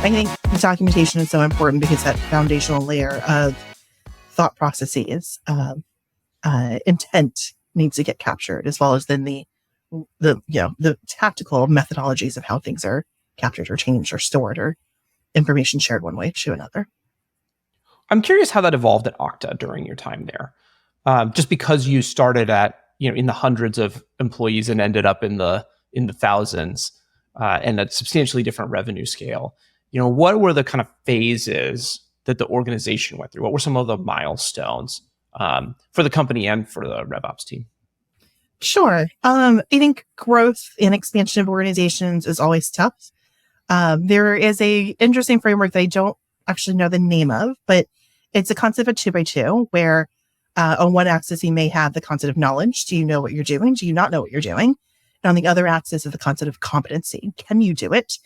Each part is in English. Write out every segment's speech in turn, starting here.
I think documentation is so important because that foundational layer of thought processes, intent needs to get captured, as well as then the tactical methodologies of how things are captured or changed or stored or information shared one way to another. I'm curious how that evolved at Okta during your time there. Just because you started at, in the hundreds of employees and ended up in the thousands, and a substantially different revenue scale. What were the kind of phases that the organization went through? What were some of the milestones for the company and for the RevOps team? Sure. I think growth and expansion of organizations is always tough. There is a interesting framework that I don't actually know the name of, but it's a concept of 2x2, where on one axis, you may have the concept of knowledge. Do you know what you're doing? Do you not know what you're doing? And on the other axis is the concept of competency. Can you do it?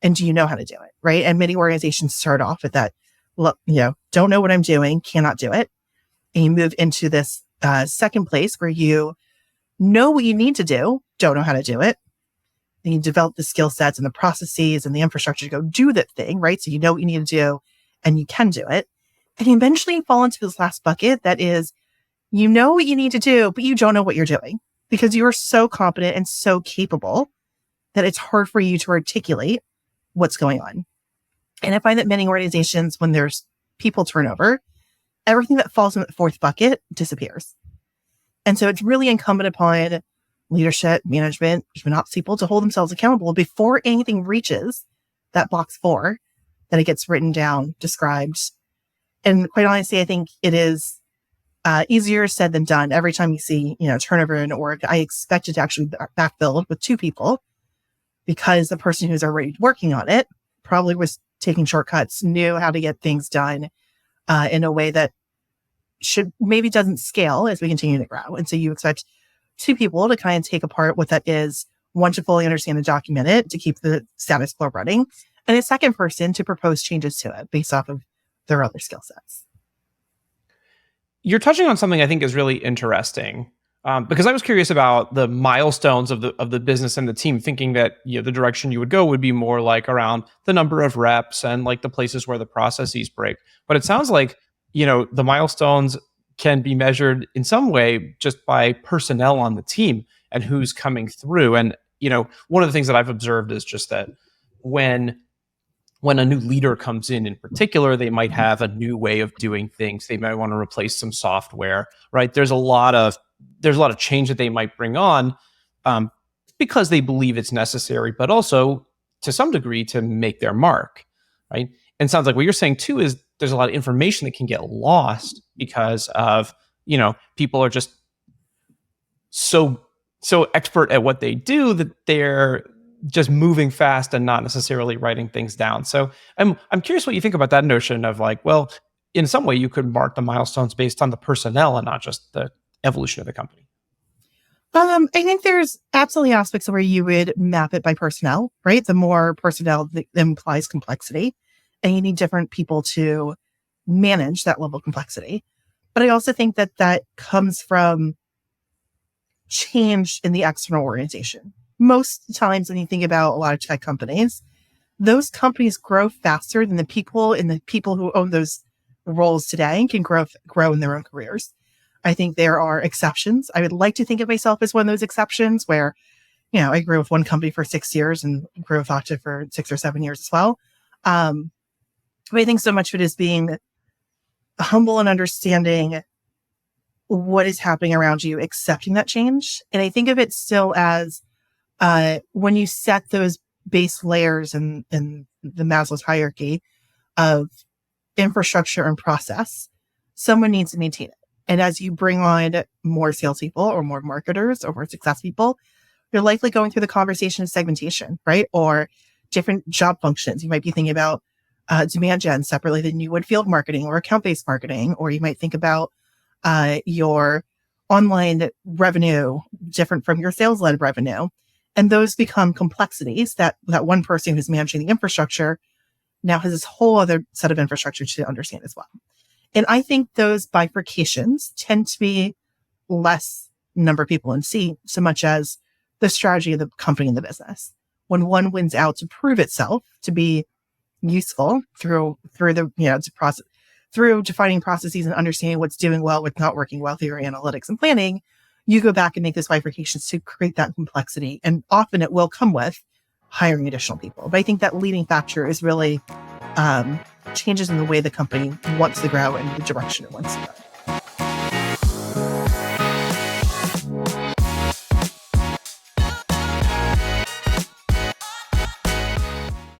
And do you know how to do it? Right. And many organizations start off with that, don't know what I'm doing, cannot do it. And you move into this second place where you know what you need to do, don't know how to do it. And you develop the skill sets and the processes and the infrastructure to go do that thing, right? So you know what you need to do and you can do it. And you eventually fall into this last bucket that is, you know what you need to do, but you don't know what you're doing because you are so competent and so capable that it's hard for you to articulate what's going on. And I find that many organizations, when there's people turnover, everything that falls in the fourth bucket disappears. And so it's really incumbent upon leadership, management, ops people to hold themselves accountable before anything reaches that box 4, that it gets written down, described. And quite honestly, I think it is easier said than done. Every time you see, turnover in an org, I expect it to actually be backfilled with 2 people, because the person who's already working on it probably was taking shortcuts, knew how to get things done in a way that maybe doesn't scale as we continue to grow. And so you expect 2 people to kind of take apart what that is, one to fully understand and document it, to keep the status quo running, and a second person to propose changes to it based off of their other skill sets. You're touching on something I think is really interesting, because I was curious about the milestones of the business and the team, thinking that the direction you would go would be more like around the number of reps and like the places where the processes break. But it sounds like the milestones can be measured in some way just by personnel on the team and who's coming through. And one of the things that I've observed is just that when a new leader comes in particular, they might have a new way of doing things. They might want to replace some software, right? There's a lot of change that they might bring on because they believe it's necessary, but also to some degree to make their mark, right? And it sounds like what you're saying too is there's a lot of information that can get lost because of, people are just so expert at what they do that they're just moving fast and not necessarily writing things down. So I'm curious what you think about that notion of like, well, in some way you could mark the milestones based on the personnel and not just the evolution of the company. I think there's absolutely aspects where you would map it by personnel, right? The more personnel that implies complexity, and you need different people to manage that level of complexity. But I also think that comes from change in the external organization. Most times when you think about a lot of tech companies, those companies grow faster than the people who own those roles today can grow in their own careers. I think there are exceptions. I would like to think of myself as one of those exceptions where, I grew with one company for 6 years and grew with Okta for 6 or 7 years as well. But I think so much of it is being humble and understanding what is happening around you, accepting that change. And I think of it still as when you set those base layers in the Maslow's hierarchy of infrastructure and process, someone needs to maintain it. And as you bring on more salespeople or more marketers or more success people, you're likely going through the conversation of segmentation, right? Or different job functions. You might be thinking about demand gen separately than you would field marketing or account-based marketing, or you might think about your online revenue different from your sales-led revenue. And those become complexities that one person who's managing the infrastructure now has this whole other set of infrastructure to understand as well. And I think those bifurcations tend to be less number of people in seat, so much as the strategy of the company and the business. When one wins out to prove itself to be useful through the, to process, through defining processes and understanding what's doing well, what's not working well through your analytics and planning, you go back and make those bifurcations to create that complexity. And often it will come with hiring additional people. But I think that leading factor is really changes in the way the company wants to grow and the direction it wants to go.